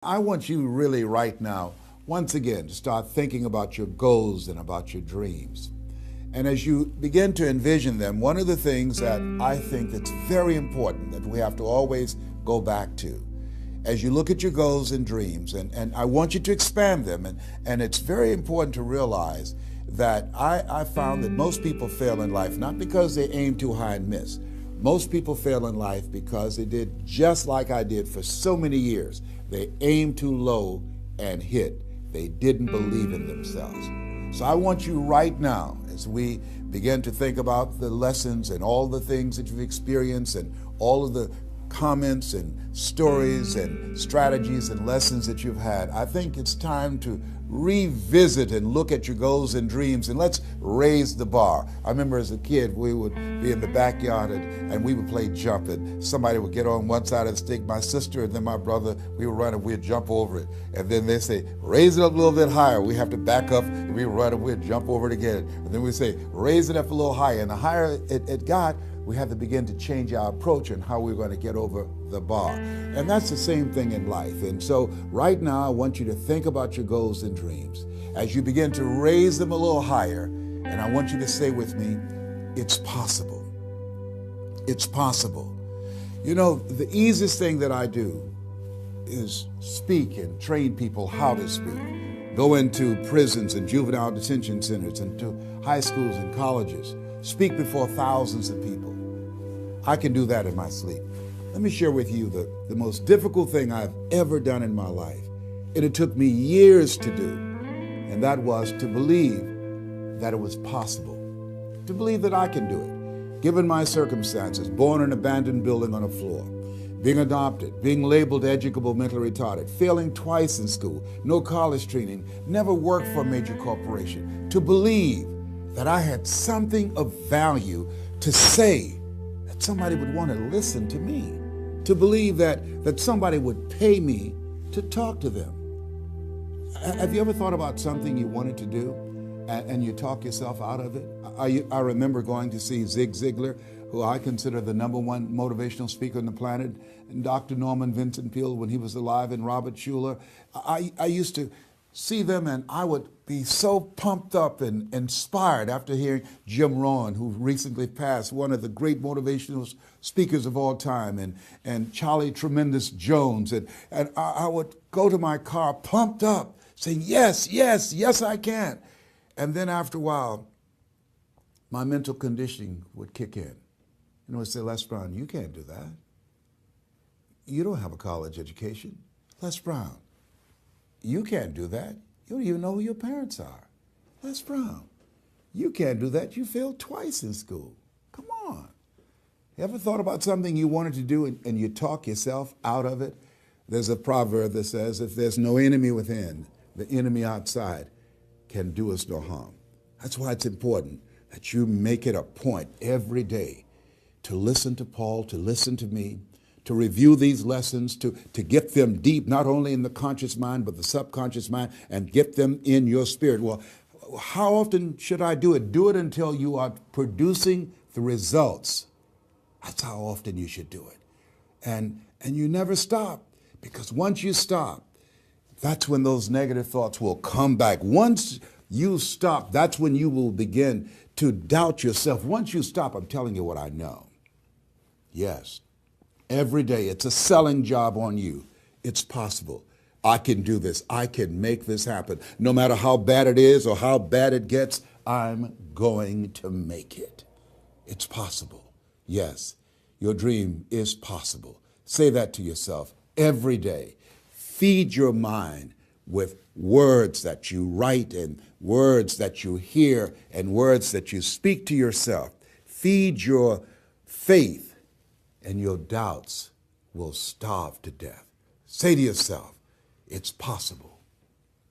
I want you really right now, once again, to start thinking about your goals and about your dreams. And as you begin to envision them, one of the things that I think that's very important that we have to always go back to, as you look at your goals and dreams, and I want you to expand them, and it's very important to realize that I found that most people fail in life, not because they aim too high and miss. Most people fail in life because they did just like I did for so many years. They aimed too low and hit. They didn't believe in themselves. So I want you right now, as we begin to think about the lessons and all the things that you've experienced and all of the comments and stories and strategies and lessons that you've had, I think it's time to revisit and look at your goals and dreams, and let's raise the bar. I remember as a kid, we would be in the backyard and we would play jump, and somebody would get on one side of the stick, my sister and then my brother, we would run and we'd jump over it. And then they say, raise it up a little bit higher. We have to back up and we would run and we'd jump over it again. And then we say, raise it up a little higher. And the higher it got, we had to begin to change our approach and how we were going to get over the bar. And that's the same thing in life. And so right now, I want you to think about your goals and dreams. As you begin to raise them a little higher, and I want you to say with me, it's possible. It's possible. You know, the easiest thing that I do is speak and train people how to speak. Go into prisons and juvenile detention centers and to high schools and colleges. Speak before thousands of people. I can do that in my sleep. Let me share with you the most difficult thing I've ever done in my life. And it took me years to do. And that was to believe that it was possible. To believe that I can do it. Given my circumstances, born in an abandoned building on a floor, being adopted, being labeled educable mentally retarded, failing twice in school, no college training, never worked for a major corporation. To believe that I had something of value to say, that somebody would want to listen to me, to believe that somebody would pay me to talk to them. Have you ever thought about something you wanted to do and you talk yourself out of it? I remember going to see Zig Ziglar, who I consider the #1 motivational speaker on the planet, and Dr. Norman Vincent Peale when he was alive, and Robert Schuller. I used to see them and I would be so pumped up and inspired after hearing Jim Rohn, who recently passed, one of the great motivational speakers of all time, and Charlie Tremendous Jones. And I would go to my car pumped up, saying, yes, yes, yes, I can. And then after a while, my mental conditioning would kick in. And it would say, Les Brown, you can't do that. You don't have a college education. Les Brown, you can't do that. You don't even know who your parents are. Les Brown, you can't do that. You failed twice in school. Come on. You ever thought about something you wanted to do and you talk yourself out of it? There's a proverb that says, if there's no enemy within, the enemy outside can do us no harm. That's why it's important that you make it a point every day to listen to Paul, to listen to me, to review these lessons, to get them deep, not only in the conscious mind, but the subconscious mind, and get them in your spirit. Well, how often should I do it? Do it until you are producing the results. That's how often you should do it. And you never stop, because once you stop, that's when those negative thoughts will come back. Once you stop, that's when you will begin to doubt yourself. Once you stop, I'm telling you what I know. Yes. Every day, it's a selling job on you. It's possible. I can do this. I can make this happen. No matter how bad it is or how bad it gets, I'm going to make it. It's possible. Yes, your dream is possible. Say that to yourself every day. Feed your mind with words that you write and words that you hear and words that you speak to yourself. Feed your faith, and your doubts will starve to death. Say to yourself, it's possible.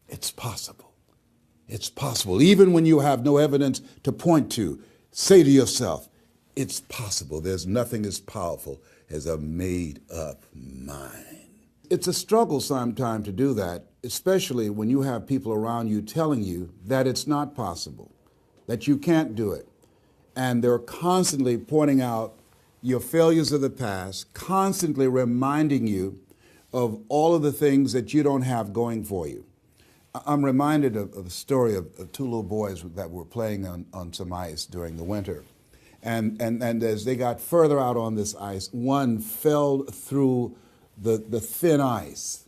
It's possible. It's possible. Even when you have no evidence to point to, say to yourself, it's possible. There's nothing as powerful as a made-up mind. It's a struggle sometimes to do that, especially when you have people around you telling you that it's not possible, that you can't do it. And they're constantly pointing out your failures of the past, constantly reminding you of all of the things that you don't have going for you. I'm reminded of a story of two little boys that were playing on some ice during the winter. And as they got further out on this ice, one fell through the thin ice.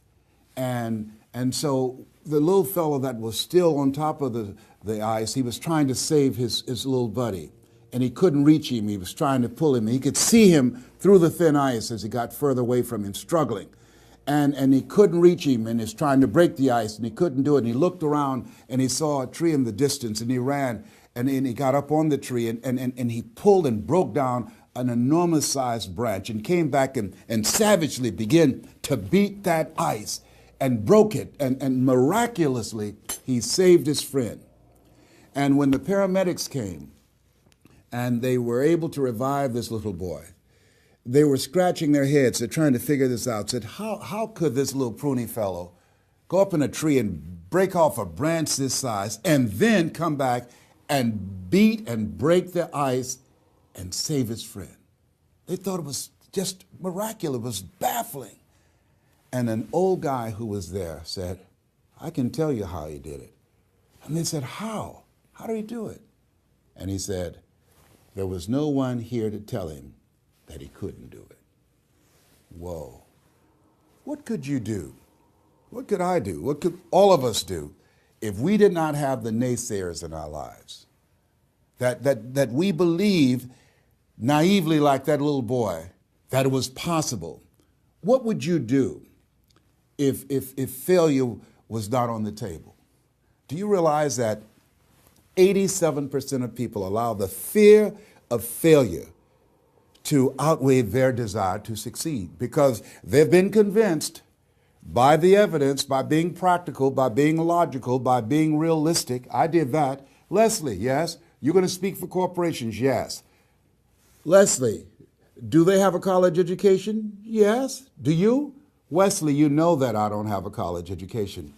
And so the little fellow that was still on top of the ice, he was trying to save his little buddy. And he couldn't reach him. He was trying to pull him. He could see him through the thin ice as he got further away from him, struggling. And he couldn't reach him, and he's trying to break the ice, and he couldn't do it. And he looked around, and he saw a tree in the distance, and he ran, and he got up on the tree, and he pulled and broke down an enormous-sized branch and came back and savagely began to beat that ice and broke it, and miraculously, he saved his friend. And when the paramedics came, and they were able to revive this little boy, they were scratching their heads. They're trying to figure this out. Said, how could this little pruny fellow go up in a tree and break off a branch this size and then come back and beat and break the ice and save his friend? They thought it was just miraculous. It was baffling. And an old guy who was there said, I can tell you how he did it. And they said, how? How did he do it? And he said, there was no one here to tell him that he couldn't do it. Whoa. What could you do? What could I do? What could all of us do if we did not have the naysayers in our lives? That we believe naively, like that little boy, that it was possible. What would you do if failure was not on the table? Do you realize that 87% of people allow the fear of failure to outweigh their desire to succeed because they've been convinced by the evidence, by being practical, by being logical, by being realistic. I did that. Leslie, yes. You're going to speak for corporations? Yes. Leslie, do they have a college education? Yes. Do you? Wesley, you know that I don't have a college education.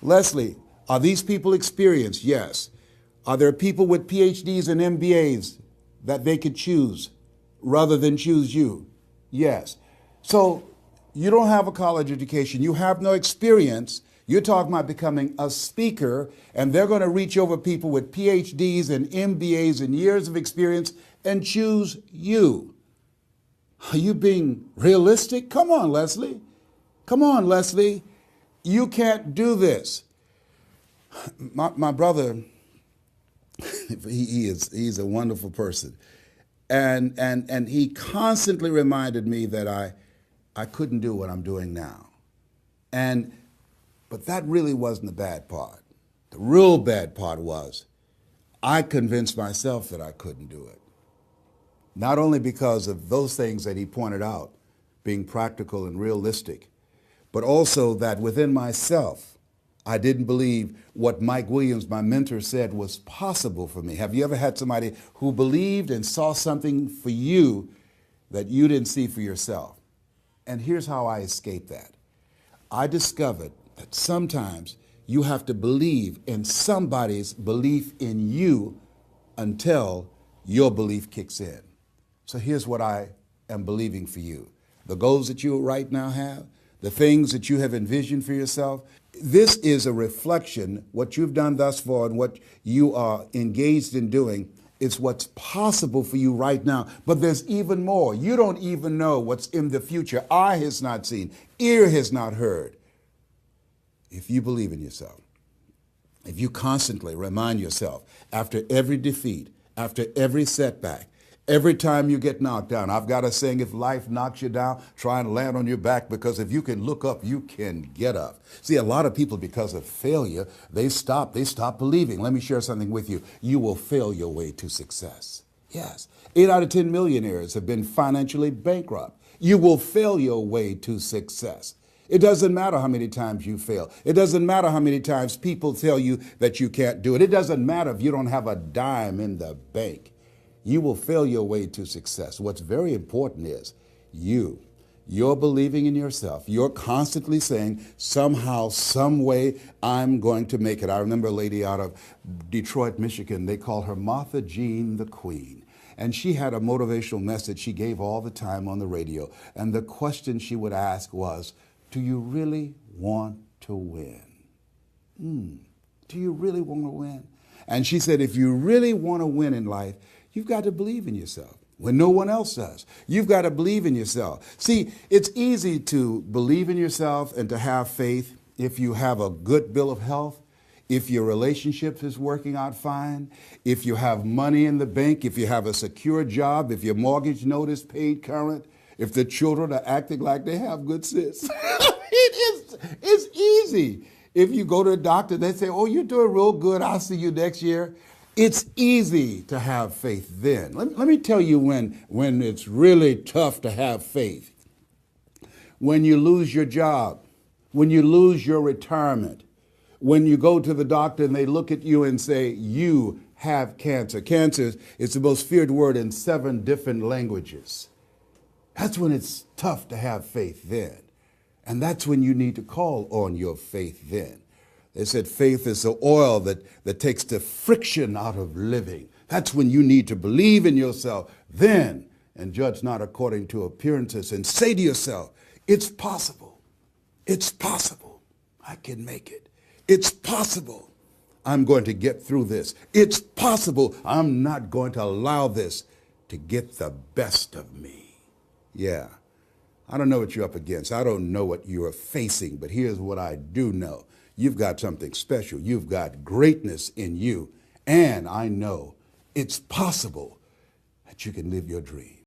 Leslie, are these people experienced? Yes. Are there people with PhDs and MBAs that they could choose rather than choose you? Yes. So you don't have a college education. You have no experience. You're talking about becoming a speaker, and they're going to reach over people with PhDs and MBAs and years of experience and choose you. Are you being realistic? Come on, Leslie. Come on, Leslie. You can't do this. My brother, he's a wonderful person. And he constantly reminded me that I couldn't do what I'm doing now. But that really wasn't the bad part. The real bad part was I convinced myself that I couldn't do it. Not only because of those things that he pointed out, being practical and realistic, but also that within myself, I didn't believe what Mike Williams, my mentor, said was possible for me. Have you ever had somebody who believed and saw something for you that you didn't see for yourself? And here's how I escaped that. I discovered that sometimes you have to believe in somebody's belief in you until your belief kicks in. So here's what I am believing for you. The goals that you right now have, the things that you have envisioned for yourself, this is a reflection, what you've done thus far and what you are engaged in doing is what's possible for you right now. But there's even more. You don't even know what's in the future. Eye has not seen, ear has not heard. If you believe in yourself, if you constantly remind yourself after every defeat, after every setback, every time you get knocked down, I've got a saying, if life knocks you down, try and land on your back, because if you can look up, you can get up. See, a lot of people, because of failure, they stop believing. Let me share something with you. You will fail your way to success. Yes. 8 out of 10 millionaires have been financially bankrupt. You will fail your way to success. It doesn't matter how many times you fail. It doesn't matter how many times people tell you that you can't do it. It doesn't matter if you don't have a dime in the bank. You will fail your way to success. What's very important is you're believing in yourself. You're constantly saying, somehow, some way, I'm going to make it. I remember a lady out of Detroit, Michigan. They call her Martha Jean the Queen. And she had a motivational message she gave all the time on the radio. And the question she would ask was, do you really want to win? Do you really want to win? And she said, if you really want to win in life, you've got to believe in yourself when no one else does. You've got to believe in yourself. See, it's easy to believe in yourself and to have faith if you have a good bill of health, if your relationship is working out fine, if you have money in the bank, if you have a secure job, if your mortgage note is paid current, if the children are acting like they have good sense. It's easy. If you go to a doctor, they say, oh, you're doing real good, I'll see you next year. It's easy to have faith then. Let me tell you when it's really tough to have faith. When you lose your job, when you lose your retirement, when you go to the doctor and they look at you and say, you have cancer. Cancer is the most feared word in 7 different languages. That's when it's tough to have faith then. And that's when you need to call on your faith then. They said faith is the oil that takes the friction out of living. That's when you need to believe in yourself then and judge not according to appearances and say to yourself, it's possible. It's possible. I can make it. It's possible. I'm going to get through this. It's possible. I'm not going to allow this to get the best of me. Yeah. I don't know what you're up against. I don't know what you are facing, but here's what I do know. You've got something special. You've got greatness in you. And I know it's possible that you can live your dream.